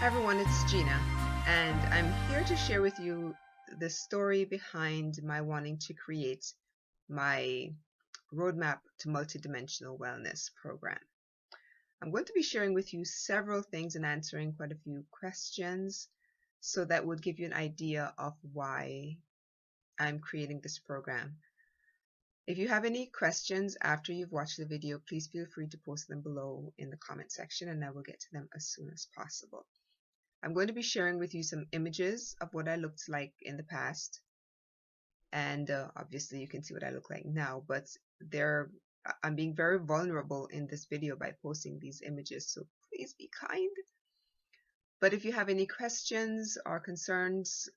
Hi everyone, it's Gina, and I'm here to share with you the story behind my wanting to create my roadmap to multidimensional wellness program. I'm going to be sharing with you several things and answering quite a few questions, so that would give you an idea of why I'm creating this program. If you have any questions after you've watched the video, please feel free to post them below in the comment section and I will get to them as soon as possible. I'm going to be sharing with you some images of what I looked like in the past, and obviously you can see what I look like now, but I'm being very vulnerable in this video by posting these images, so please be kind. But if you have any questions or concerns,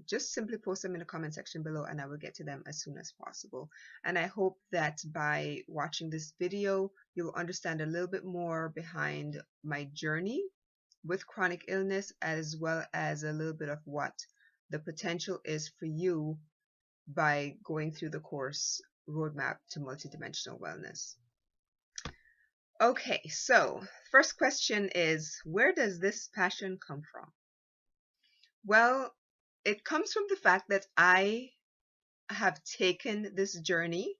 just simply post them in the comment section below and I will get to them as soon as possible. And I hope that by watching this video, you'll understand a little bit more behind my journey with chronic illness, as well as a little bit of what the potential is for you by going through the course Roadmap to Multidimensional Wellness. Okay, so first question is, where does this passion come from? Well, it comes from the fact that I have taken this journey.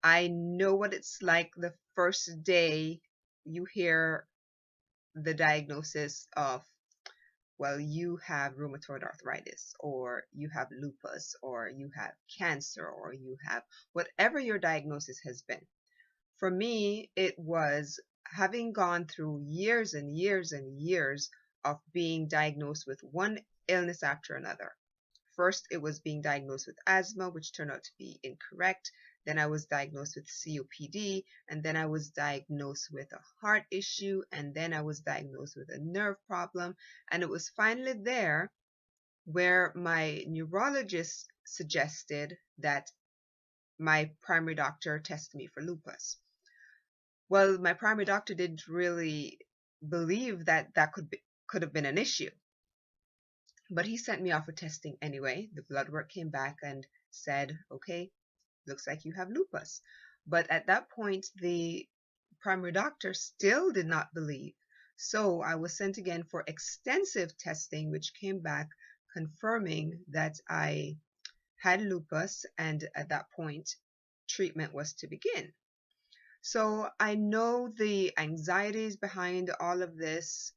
I know what it's like the first day you hear the diagnosis of, well, you have rheumatoid arthritis, or you have lupus, or you have cancer, or you have whatever your diagnosis has been. For me, it was having gone through years and years and years of being diagnosed with one illness after another. First, it was being diagnosed with asthma, which turned out to be incorrect. Then I was diagnosed with COPD, and then I was diagnosed with a heart issue, and then I was diagnosed with a nerve problem. And it was finally there where my neurologist suggested that my primary doctor test me for lupus. Well, my primary doctor didn't really believe that could have been an issue. But he sent me off for testing anyway. The blood work came back and said, okay, looks like you have lupus. But at that point, the primary doctor still did not believe. So I was sent again for extensive testing, which came back confirming that I had lupus, and at that point, treatment was to begin. So I know the anxieties behind all of this,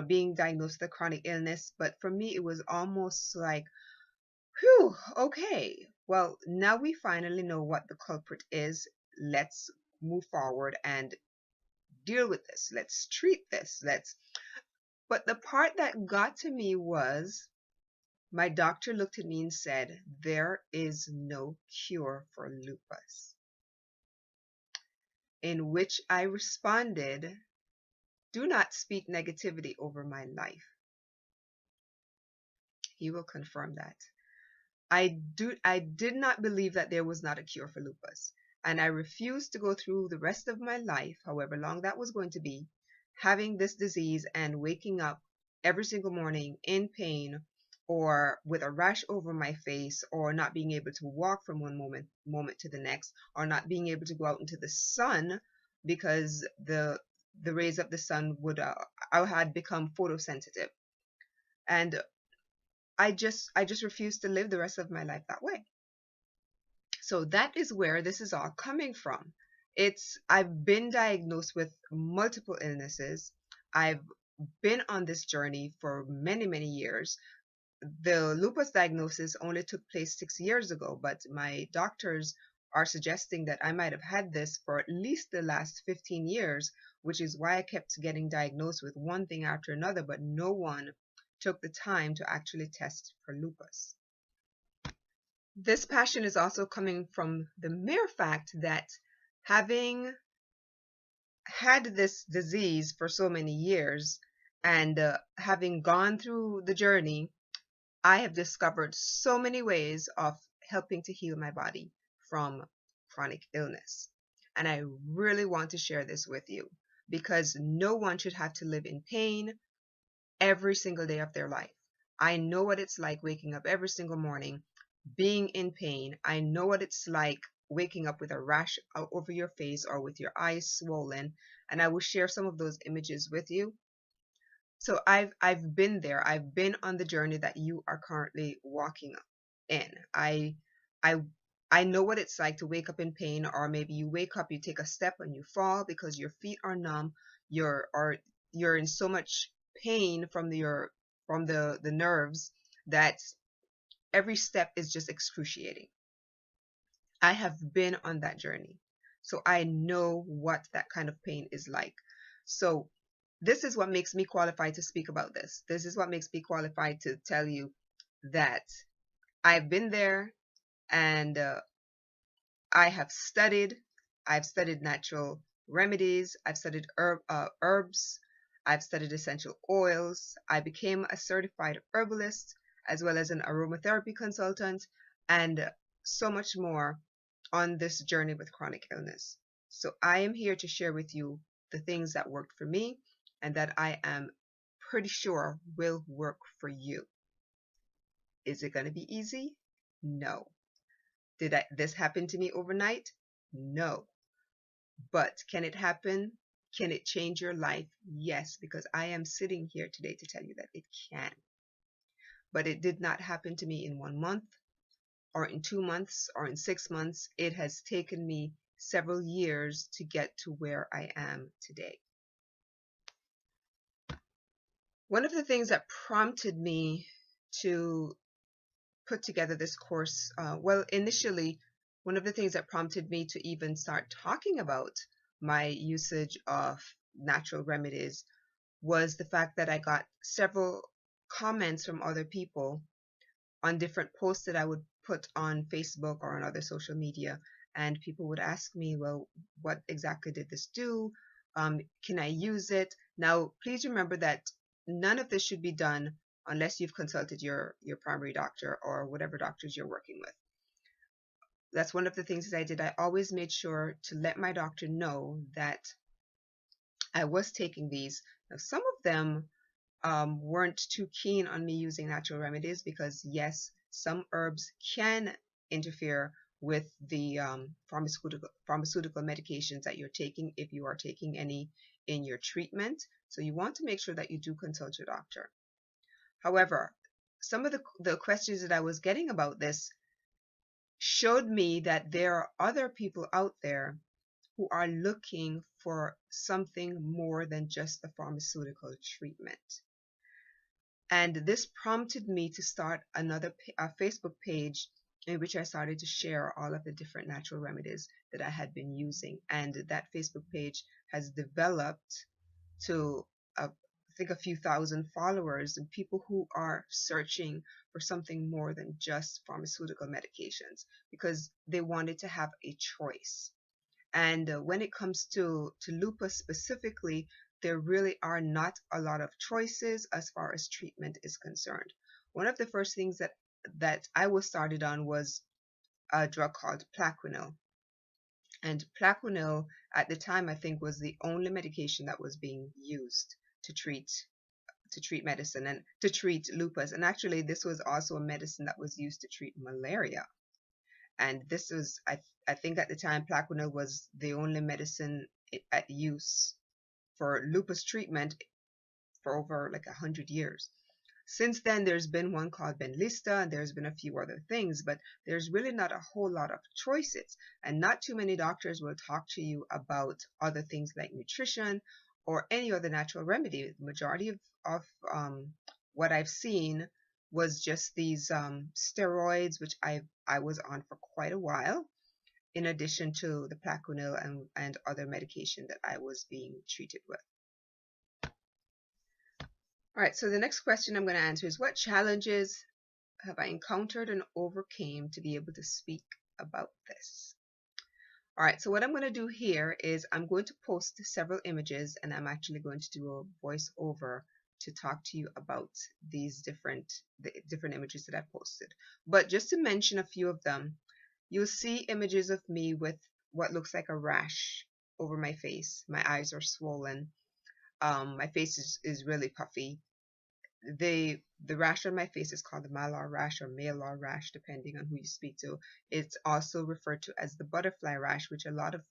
being diagnosed with a chronic illness, but for me, it was almost like, whew, okay, well, now we finally know what the culprit is. Let's move forward and deal with this. Let's treat this. But the part that got to me was my doctor looked at me and said, there is no cure for lupus. In which I responded, do not speak negativity over my life. He will confirm that. I did not believe that there was not a cure for lupus, and I refused to go through the rest of my life, however long that was going to be, having this disease and waking up every single morning in pain, or with a rash over my face, or not being able to walk from one moment to the next, or not being able to go out into the sun because the rays of the sun I had become photosensitive, and I just refused to live the rest of my life that way. So that is where this is all coming from. I've been diagnosed with multiple illnesses. I've been on this journey for many, many years. The lupus diagnosis only took place 6 years ago, but my doctors are suggesting that I might have had this for at least the last 15 years, which is why I kept getting diagnosed with one thing after another, but no one took the time to actually test for lupus. This passion is also coming from the mere fact that having had this disease for so many years and having gone through the journey, I have discovered so many ways of helping to heal my body from chronic illness. And I really want to share this with you because no one should have to live in pain every single day of their life. I know what it's like waking up every single morning being in pain. I know what it's like waking up with a rash over your face or with your eyes swollen, and I will share some of those images with you. So I've been there. I've been on the journey that you are currently walking in. I I know what it's like to wake up in pain, or maybe you wake up, you take a step and you fall because your feet are numb. You're in so much pain from the nerves that every step is just excruciating. I have been on that journey. So I know what that kind of pain is like. So this is what makes me qualified to speak about this. This is what makes me qualified to tell you that I've been there, and I have studied. I've studied natural remedies. I've studied herbs. I've studied essential oils. I became a certified herbalist as well as an aromatherapy consultant, and so much more on this journey with chronic illness. So I am here to share with you the things that worked for me and that I am pretty sure will work for you. Is it going to be easy? No. Did this happen to me overnight? No. But can it happen? Can it change your life? Yes, because I am sitting here today to tell you that it can. But it did not happen to me in 1 month, or in 2 months, or in 6 months. It has taken me several years to get to where I am today. One of the things that prompted me to put together this course, well, initially, one of the things that prompted me to even start talking about my usage of natural remedies was the fact that I got several comments from other people on different posts that I would put on Facebook or on other social media. And people would ask me, well, what exactly did this do? Can I use it? Now, please remember that none of this should be done unless you've consulted your primary doctor or whatever doctors you're working with. That's one of the things that I did. I always made sure to let my doctor know that I was taking these. Now, some of them weren't too keen on me using natural remedies because, yes, some herbs can interfere with the pharmaceutical medications that you're taking, if you are taking any in your treatment. So you want to make sure that you do consult your doctor. However, some of the questions that I was getting about this showed me that there are other people out there who are looking for something more than just the pharmaceutical treatment. And this prompted me to start a Facebook page in which I started to share all of the different natural remedies that I had been using. And that Facebook page has developed to, I think, a few thousand followers, and people who are searching for something more than just pharmaceutical medications because they wanted to have a choice. And when it comes to lupus specifically, there really are not a lot of choices as far as treatment is concerned. One of the first things that I was started on was a drug called Plaquenil. And Plaquenil at the time, I think, was the only medication that was being used to treat medicine and to treat lupus. And actually, this was also a medicine that was used to treat malaria. And this was, I think at the time, Plaquenil was the only medicine at use for lupus treatment for over like 100 years. Since then, there's been one called Benlysta, and there's been a few other things, but there's really not a whole lot of choices. And not too many doctors will talk to you about other things like nutrition or any other natural remedy. The majority of what I've seen was just these steroids, which I was on for quite a while, in addition to the Plaquenil and other medication that I was being treated with. All right, so the next question I'm going to answer is, what challenges have I encountered and overcame to be able to speak about this? All right, so what I'm going to do here is I'm going to post several images, and I'm actually going to do a voiceover to talk to you about the different images that I posted. But just to mention a few of them, you'll see images of me with what looks like a rash over my face. My eyes are swollen. My face is really puffy. The rash on my face is called the malar rash or malar rash, depending on who you speak to. It's also referred to as the butterfly rash, which a lot of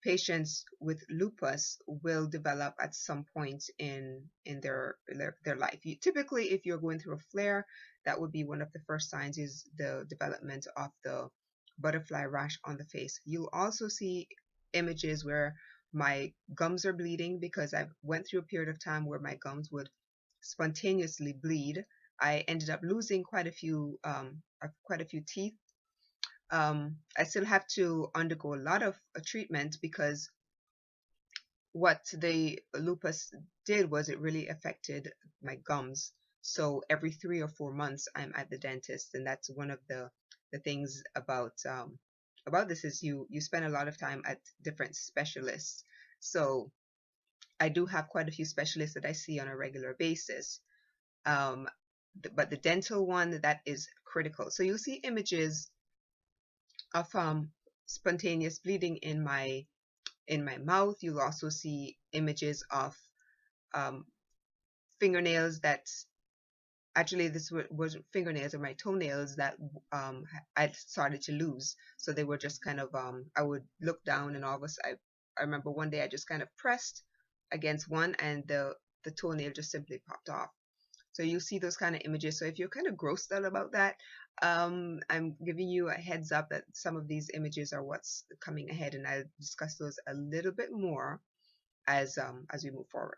patients with lupus will develop at some point in their life. Typically, if you're going through a flare, that would be one of the first signs, is the development of the butterfly rash on the face. You'll also see images where my gums are bleeding, because I went through a period of time where my gums would spontaneously bleed. I ended up losing quite a few teeth. I still have to undergo a lot of treatment, because what the lupus did was it really affected my gums. So every 3 or 4 months, I'm at the dentist, and that's one of the things about this, is you spend a lot of time at different specialists. So I do have quite a few specialists that I see on a regular basis. But the dental one, that is critical. So you'll see images of spontaneous bleeding in my mouth. You'll also see images of um, fingernails that actually, this wasn't fingernails, or my toenails that I started to lose. So they were just kind of I would look down, and all of a sudden, I remember one day I just kind of pressed against one, and the toenail just simply popped off. So you see those kind of images. So if you're kind of grossed out about that, I'm giving you a heads up that some of these images are what's coming ahead, and I'll discuss those a little bit more as we move forward.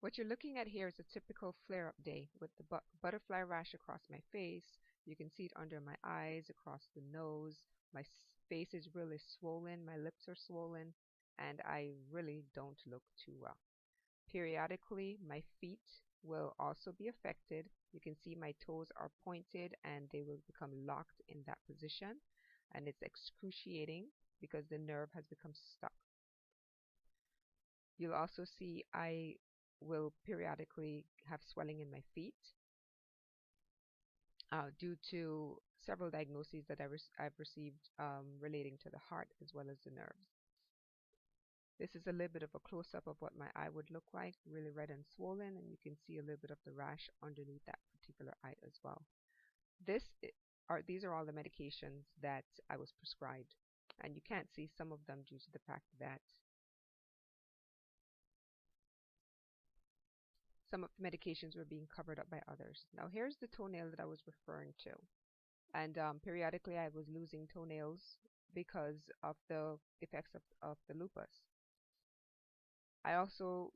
What you're looking at here is a typical flare-up day with the butterfly rash across my face. You can see it under my eyes, across the nose. My face is really swollen, my lips are swollen, and I really don't look too well. Periodically, my feet will also be affected. You can see my toes are pointed and they will become locked in that position, and it's excruciating because the nerve has become stuck. You'll also see I will periodically have swelling in my feet due to several diagnoses that I've received relating to the heart as well as the nerves. This is a little bit of a close-up of what my eye would look like, really red and swollen, and you can see a little bit of the rash underneath that particular eye as well. These are all the medications that I was prescribed, and you can't see some of them due to the fact that some of the medications were being covered up by others. Now here's the toenail that I was referring to, and periodically I was losing toenails because of the effects of the lupus. I also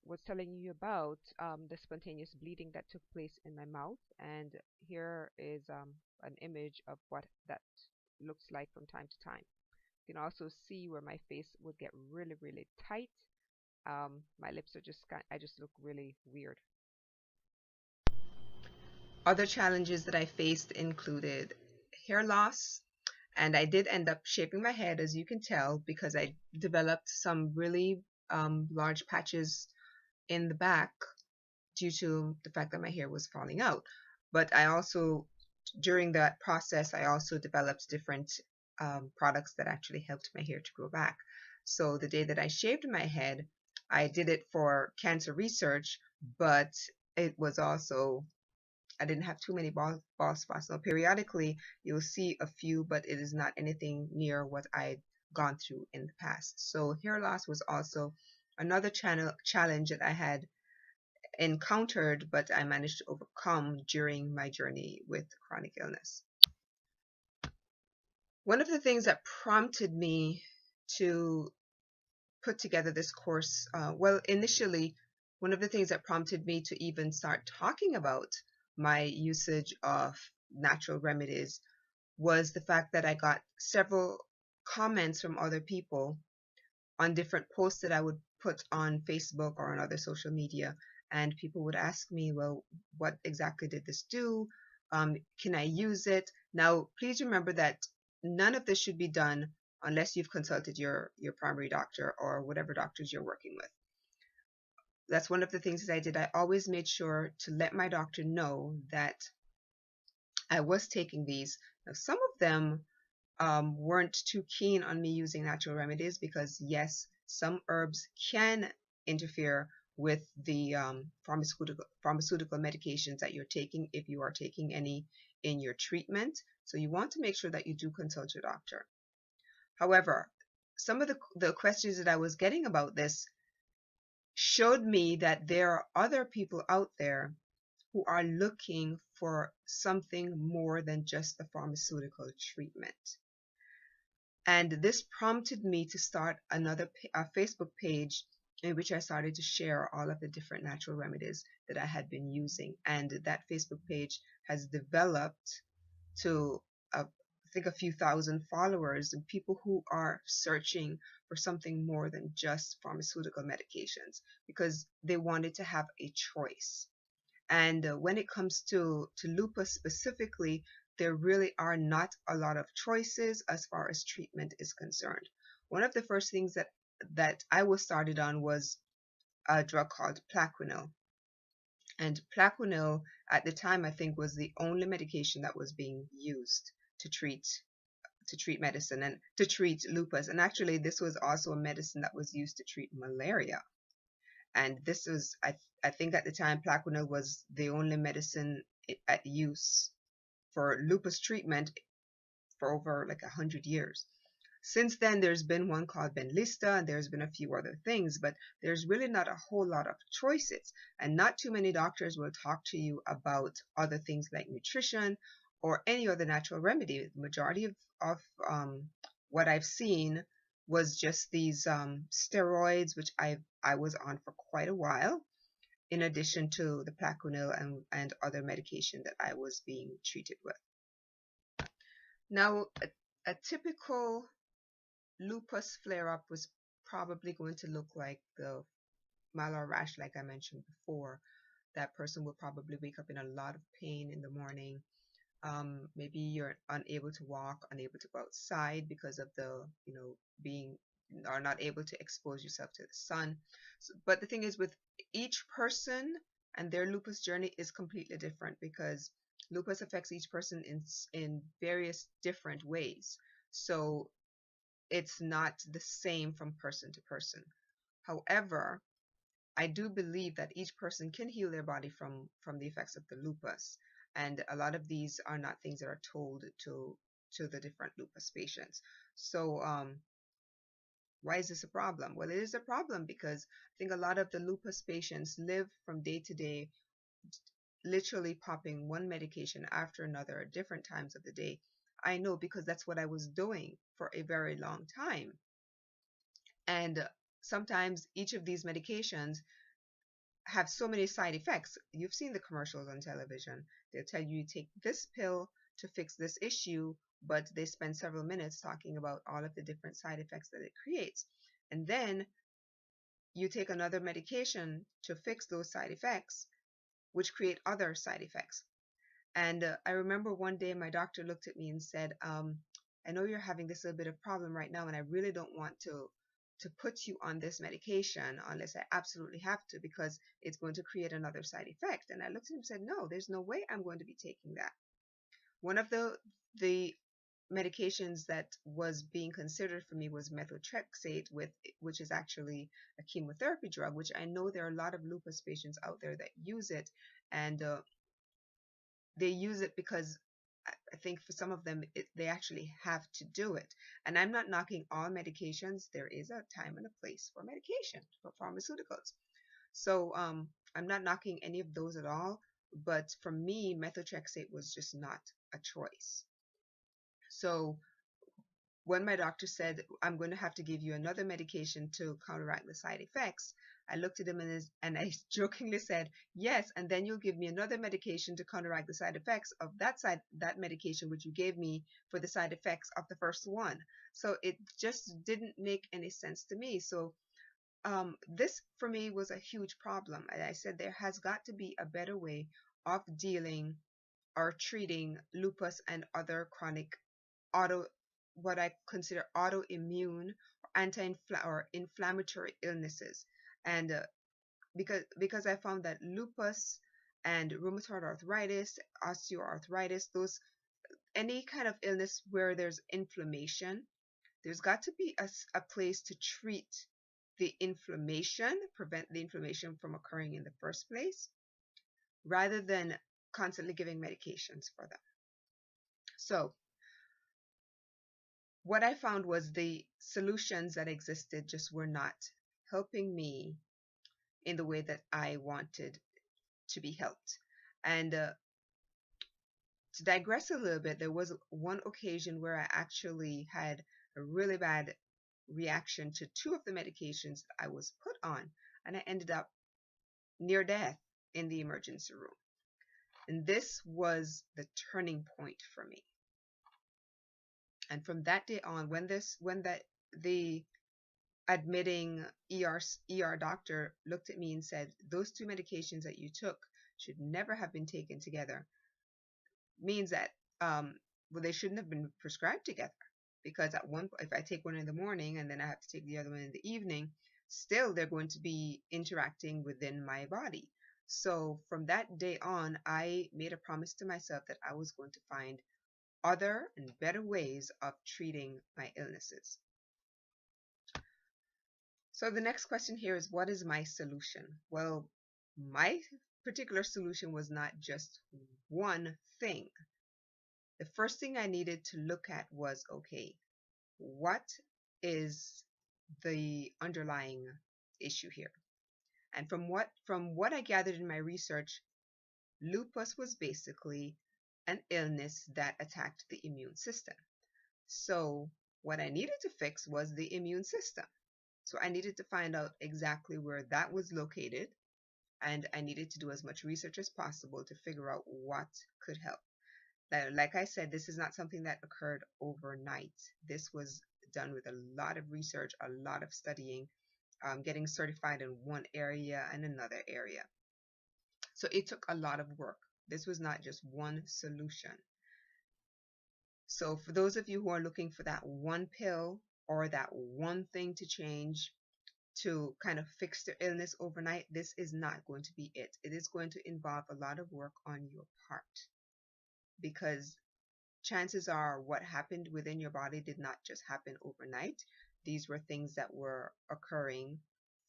was telling you about the spontaneous bleeding that took place in my mouth, and here is an image of what that looks like from time to time. You can also see where my face would get really, really tight. My lips are I just look really weird. Other challenges that I faced included hair loss, and I did end up shaping my head, as you can tell, because I developed some really large patches in the back due to the fact that my hair was falling out. But I also, during that process, I also developed different products that actually helped my hair to grow back. So the day that I shaved my head, I did it for cancer research, but it was also, I didn't have too many bald spots. Now, periodically, you'll see a few, but it is not anything near what I'd gone through in the past. So hair loss was also another challenge that I had encountered, but I managed to overcome during my journey with chronic illness. One of the things that prompted me to put together this course, well, initially, one of the things that prompted me to even start talking about my usage of natural remedies was the fact that I got several comments from other people on different posts that I would put on Facebook or on other social media. And people would ask me, well, what exactly did this do? Can I use it? Now, please remember that none of this should be done unless you've consulted your primary doctor or whatever doctors you're working with. That's one of the things that I did. I always made sure to let my doctor know that I was taking these. Now, some of them weren't too keen on me using natural remedies because, yes, some herbs can interfere with the pharmaceutical medications that you're taking, if you are taking any in your treatment. So you want to make sure that you do consult your doctor. However, some of the questions that I was getting about this showed me that there are other people out there who are looking for something more than just the pharmaceutical treatment. And this prompted me to start a Facebook page in which I started to share all of the different natural remedies that I had been using. And that Facebook page has developed to, I think, a few thousand followers and people who are searching for something more than just pharmaceutical medications because they wanted to have a choice. And when it comes to lupus specifically, there really are not a lot of choices as far as treatment is concerned. One of the first things that I was started on was a drug called Plaquenil. And Plaquenil at the time I think was the only medication that was being used to treat medicine and to treat lupus. And actually this was also a medicine that was used to treat malaria. And this was, I think at the time, Plaquenil was the only medicine at use for lupus treatment for over like 100 years. Since then, there's been one called Benlysta, and there's been a few other things, but there's really not a whole lot of choices. And not too many doctors will talk to you about other things like nutrition or any other natural remedy. The majority of what I've seen was just these steroids, which I was on for quite a while, in addition to the Plaquenil and other medication that I was being treated with. Now, a typical lupus flare-up was probably going to look like the malar rash, like I mentioned before. That person will probably wake up in a lot of pain in the morning. Maybe you're unable to walk, unable to go outside because of the, being are not able to expose yourself to the sun. So, but the thing is, with each person and their lupus journey is completely different because lupus affects each person in various different ways. So it's not the same from person to person. However, I do believe that each person can heal their body from the effects of the lupus, and a lot of these are not things that are told to the different lupus patients. So why is this a problem? Well, it is a problem because I think a lot of the lupus patients live from day to day, literally popping one medication after another at different times of the day. I know because that's what I was doing for a very long time. And sometimes each of these medications have so many side effects. You've seen the commercials on television. They'll tell you take this pill to fix this issue, but they spend several minutes talking about all of the different side effects that it creates. And then you take another medication to fix those side effects, which create other side effects. And I remember one day my doctor looked at me and said, I know you're having this little bit of problem right now, and I really don't want to put you on this medication unless I absolutely have to because it's going to create another side effect. And I looked at him and said, no, there's no way I'm going to be taking that. One of the medications that was being considered for me was methotrexate, which is actually a chemotherapy drug, which I know there are a lot of lupus patients out there that use it, and they use it because I think for some of them they actually have to do it. And I'm not knocking all medications. There is a time and a place for medication, for pharmaceuticals. So I'm not knocking any of those at all. But for me, methotrexate was just not a choice. So when my doctor said, I'm going to have to give you another medication to counteract the side effects, I looked at him and I jokingly said, yes, and then you'll give me another medication to counteract the side effects of that medication which you gave me for the side effects of the first one. So it just didn't make any sense to me. So this for me was a huge problem. And I said there has got to be a better way of dealing or treating lupus and other chronic auto what I consider autoimmune or inflammatory illnesses. And because I found that lupus and rheumatoid arthritis, osteoarthritis, those any kind of illness where there's inflammation, there's got to be a place to treat the inflammation, prevent the inflammation from occurring in the first place, rather than constantly giving medications for them. So what I found was the solutions that existed just were not helping me in the way that I wanted to be helped. And to digress a little bit, there was one occasion where I actually had a really bad reaction to two of the medications that I was put on, and I ended up near death in the emergency room. And this was the turning point for me. And from that day on, when the admitting ER doctor looked at me and said, those two medications that you took should never have been taken together, means that well, they shouldn't have been prescribed together, because at one if I take one in the morning and then I have to take the other one in the evening, still they're going to be interacting within my body. So from that day on, I made a promise to myself that I was going to find other and better ways of treating my illnesses. So the next question here is, what is my solution? Well, my particular solution was not just one thing. The first thing I needed to look at was, okay, what is the underlying issue here? And from what I gathered in my research, lupus was basically an illness that attacked the immune system. So what I needed to fix was the immune system. So I needed to find out exactly where that was located, and I needed to do as much research as possible to figure out what could help. Like I said, this is not something that occurred overnight. This was done with a lot of research, a lot of studying, getting certified in one area and another area. So it took a lot of work. This was not just one solution. So for those of you who are looking for that one pill or that one thing to change to kind of fix their illness overnight, this is not going to be it. It is going to involve a lot of work on your part, because chances are what happened within your body did not just happen overnight. These were things that were occurring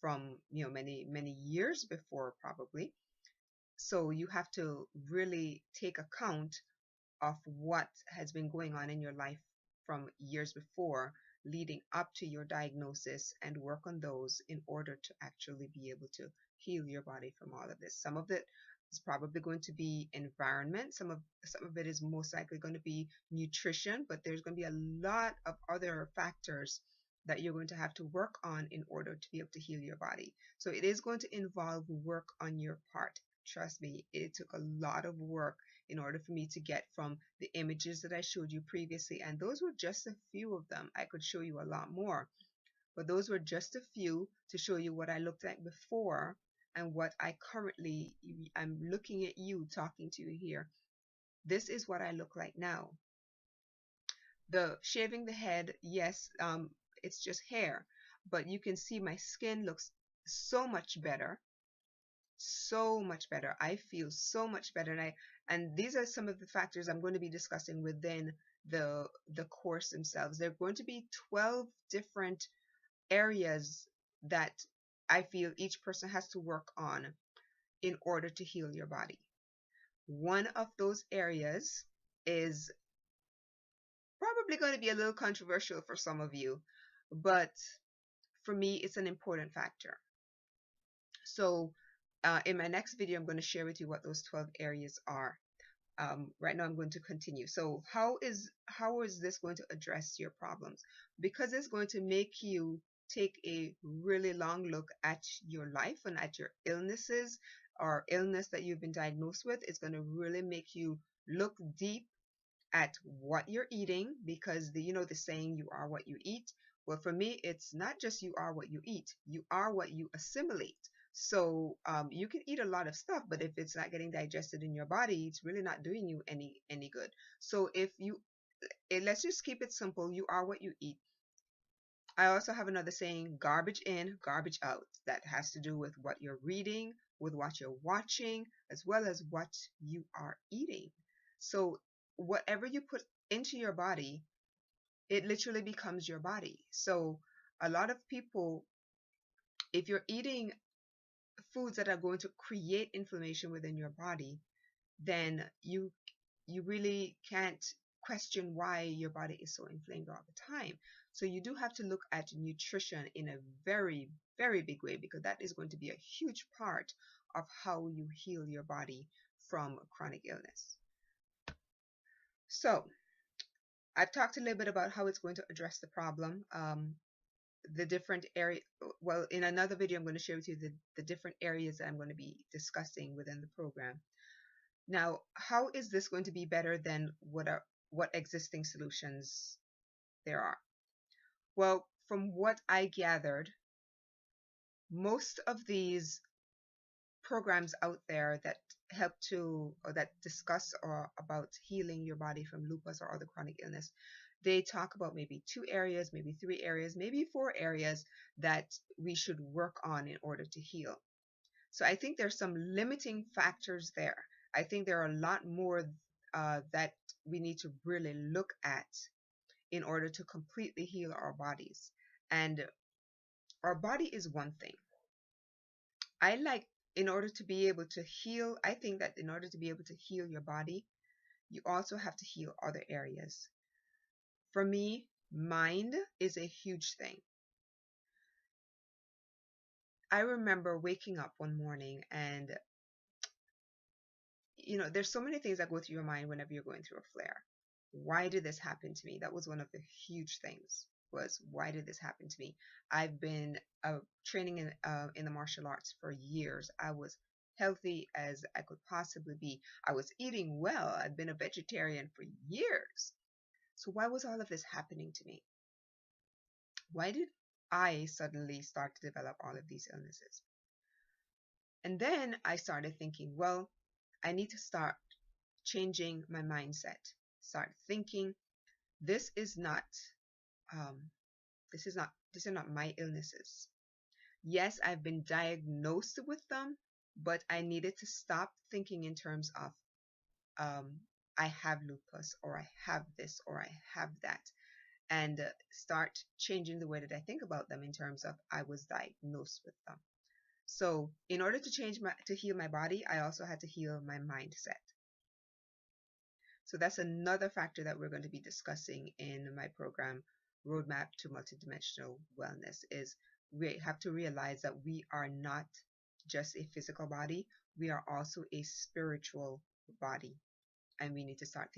from, many years before, probably. So you have to really take account of what has been going on in your life from years before, leading up to your diagnosis, and work on those in order to actually be able to heal your body from all of this. Some of it is probably going to be environment. Some of it is most likely going to be nutrition, but there's going to be a lot of other factors that you're going to have to work on in order to be able to heal your body. So it is going to involve work on your part. Trust me, it took a lot of work in order for me to get from the images that I showed you previously. And those were just a few of them. I could show you a lot more, but those were just a few to show you what I looked like before and what I currently, I'm looking at you, talking to you here. This is what I look like now. The shaving the head, yes, it's just hair, but you can see my skin looks so much better, so much better. I feel so much better, and these are some of the factors I'm going to be discussing within the course themselves. There are going to be 12 different areas that I feel each person has to work on in order to heal your body. One of those areas is probably going to be a little controversial for some of you, but for me, it's an important factor. So in my next video, I'm going to share with you what those 12 areas are. Right now, I'm going to continue. So how is this going to address your problems? Because it's going to make you take a really long look at your life and at your illnesses or illness that you've been diagnosed with. It's going to really make you look deep at what you're eating, because the saying, you are what you eat. Well, for me, it's not just you are what you eat, you are what you assimilate. So you can eat a lot of stuff, but if it's not getting digested in your body, it's really not doing you any good. So let's just keep it simple. You are what you eat. I also have another saying, garbage in, garbage out. That has to do with what you're reading, with what you're watching, as well as what you are eating. So whatever you put into your body, it literally becomes your body. So a lot of people, if you're eating foods that are going to create inflammation within your body, then you really can't question why your body is so inflamed all the time. So you do have to look at nutrition in a very, very big way, because that is going to be a huge part of how you heal your body from chronic illness. So I've talked a little bit about how it's going to address the problem. The different area, well, in another video I'm going to share with you the different areas that I'm going to be discussing within the program. Now, how is this going to be better than what existing solutions there are? Well, from what I gathered, most of these programs out there that help to or that discuss or about healing your body from lupus or other chronic illness, they talk about maybe 2 areas, maybe 3 areas, maybe 4 areas that we should work on in order to heal. So I think there's some limiting factors there. I think there are a lot more that we need to really look at in order to completely heal our bodies. And our body is one thing. In order to be able to heal, I think that in order to be able to heal your body, you also have to heal other areas. For me, mind is a huge thing. I remember waking up one morning and, there's so many things that go through your mind whenever you're going through a flare. Why did this happen to me? That was one of the huge things, was why did this happen to me? I've been training in the martial arts for years. I was healthy as I could possibly be. I was eating well. I've been a vegetarian for years. So why was all of this happening to me? Why did I suddenly start to develop all of these illnesses? And then I started thinking, well, I need to start changing my mindset. Start thinking, this is not these are not my illnesses. Yes, I've been diagnosed with them, but I needed to stop thinking in terms of I have lupus, or I have this, or I have that, and start changing the way that I think about them in terms of I was diagnosed with them. So in order to heal my body, I also had to heal my mindset. So that's another factor that we're going to be discussing in my program, Roadmap to Multidimensional Wellness, is we have to realize that we are not just a physical body, we are also a spiritual body. And we need to start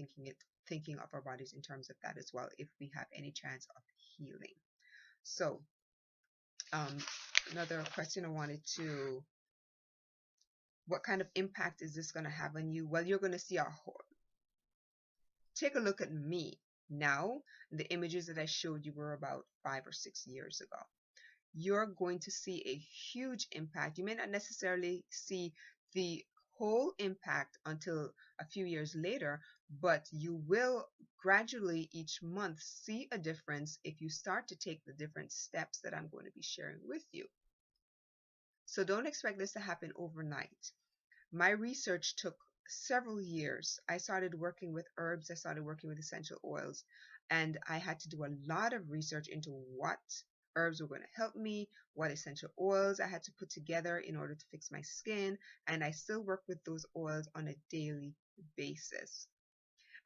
thinking of our bodies in terms of that as well, if we have any chance of healing. So another question I wanted to, what kind of impact is this going to have on you? Well, you're going to see take a look at me now. The images that I showed you were about 5 or 6 years ago. You're going to see a huge impact. You may not necessarily see the whole impact until a few years later, but you will gradually each month see a difference if you start to take the different steps that I'm going to be sharing with you. So don't expect this to happen overnight. My research took several years. I started working with herbs, I started working with essential oils, and I had to do a lot of research into what herbs were going to help me, what essential oils I had to put together in order to fix my skin, and I still work with those oils on a daily basis.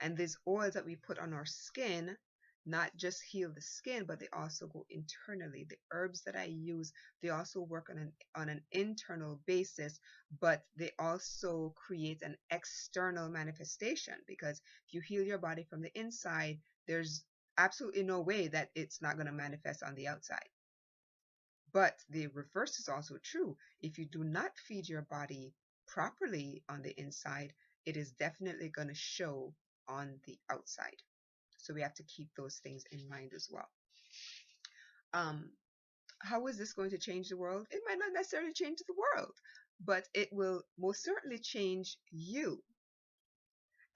And these oils that we put on our skin not just heal the skin, but they also go internally. The herbs that I use, they also work on an internal basis, but they also create an external manifestation, because if you heal your body from the inside, there's absolutely no way that it's not going to manifest on the outside. But the reverse is also true. If you do not feed your body properly on the inside, it is definitely going to show on the outside. So we have to keep those things in mind as well. How is this going to change the world? It might not necessarily change the world, but it will most certainly change you.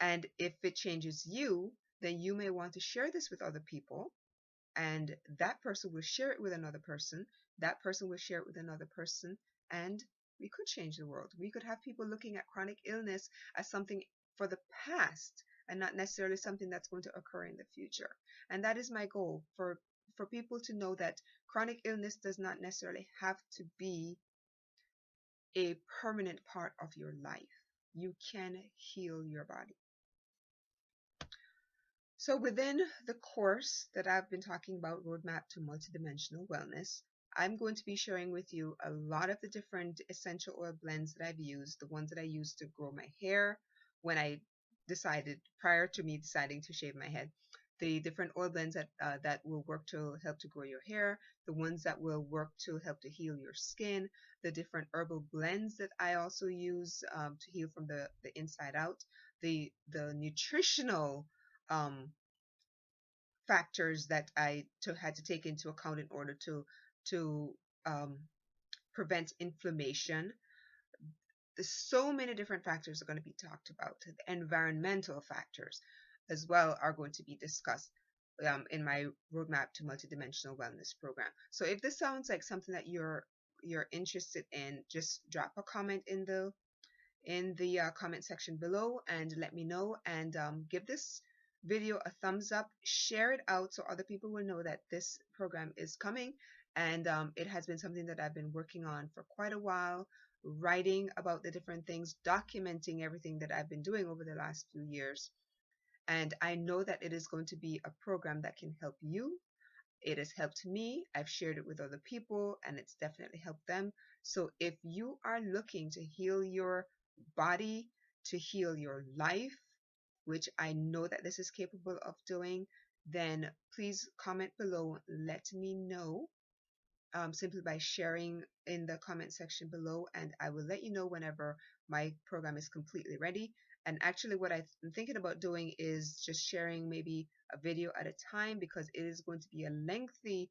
And if it changes you, then you may want to share this with other people, and that person will share it with another person. That person will share it with another person, and we could change the world. We could have people looking at chronic illness as something for the past, and not necessarily something that's going to occur in the future. And that is my goal, for people to know that chronic illness does not necessarily have to be a permanent part of your life. You can heal your body. So within the course that I've been talking about, Roadmap to Multidimensional Wellness, I'm going to be sharing with you a lot of the different essential oil blends that I've used, the ones that I used to grow my hair when I decided, prior to me deciding to shave my head, the different oil blends that will work to help to grow your hair, the ones that will work to help to heal your skin, the different herbal blends that I also use to heal from the inside out, the nutritional um, factors that had to take into account in order to um, prevent inflammation. There's so many different factors are going to be talked about. The environmental factors as well are going to be discussed in my roadmap to multidimensional wellness program. So if this sounds like something that you're interested in, just drop a comment in the comment section below and let me know, and give this video a thumbs up, share it out so other people will know that this program is coming. And it has been something that I've been working on for quite a while, writing about the different things, documenting everything that I've been doing over the last few years. And I know that it is going to be a program that can help you. It has helped me. I've shared it with other people and it's definitely helped them. So if you are looking to heal your body, to heal your life, which I know that this is capable of doing, then please comment below. Let me know simply by sharing in the comment section below, and I will let you know whenever my program is completely ready. And actually, what I'm thinking about doing is just sharing maybe a video at a time, because it is going to be a lengthy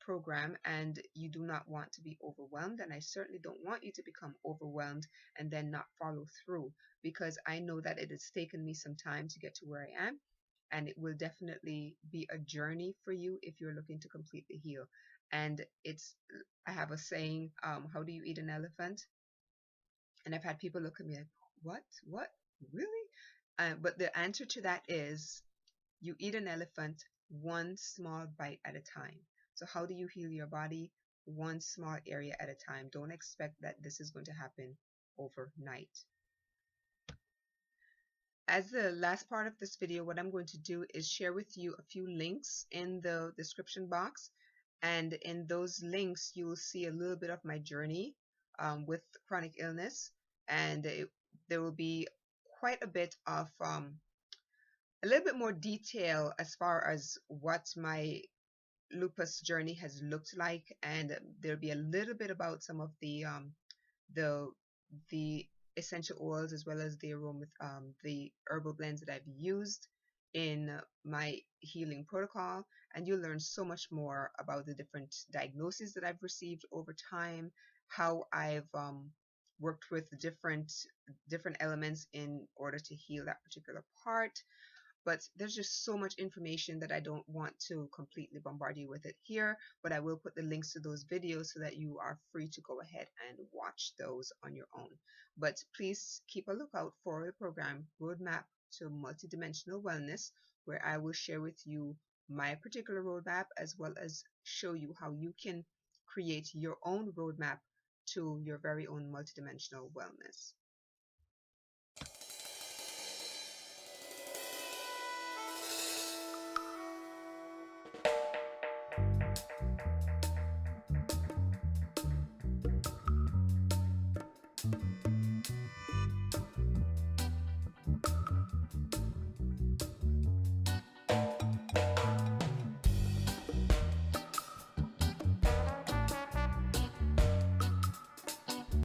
program and you do not want to be overwhelmed. And I certainly don't want you to become overwhelmed and then not follow through, because I know that it has taken me some time to get to where I am. And it will definitely be a journey for you if you're looking to completely heal. And I have a saying, how do you eat an elephant? And I've had people look at me like, what, really? But the answer to that is, you eat an elephant one small bite at a time. So how do you heal your body? One small area at a time. Don't expect that this is going to happen overnight. As the last part of this video, what I'm going to do is share with you a few links in the description box. And in those links, you will see a little bit of my journey with chronic illness. And there will be quite a bit of a little bit more detail as far as what my lupus journey has looked like. And there'll be a little bit about some of the the essential oils, as well as the herbal blends that I've used in my healing protocol. And you'll learn so much more about the different diagnoses that I've received over time, how I've worked with different elements in order to heal that particular part. But there's just so much information that I don't want to completely bombard you with it here, but I will put the links to those videos so that you are free to go ahead and watch those on your own. But please keep a lookout for the program Roadmap to Multidimensional Wellness, where I will share with you my particular roadmap, as well as show you how you can create your own roadmap to your very own multidimensional wellness.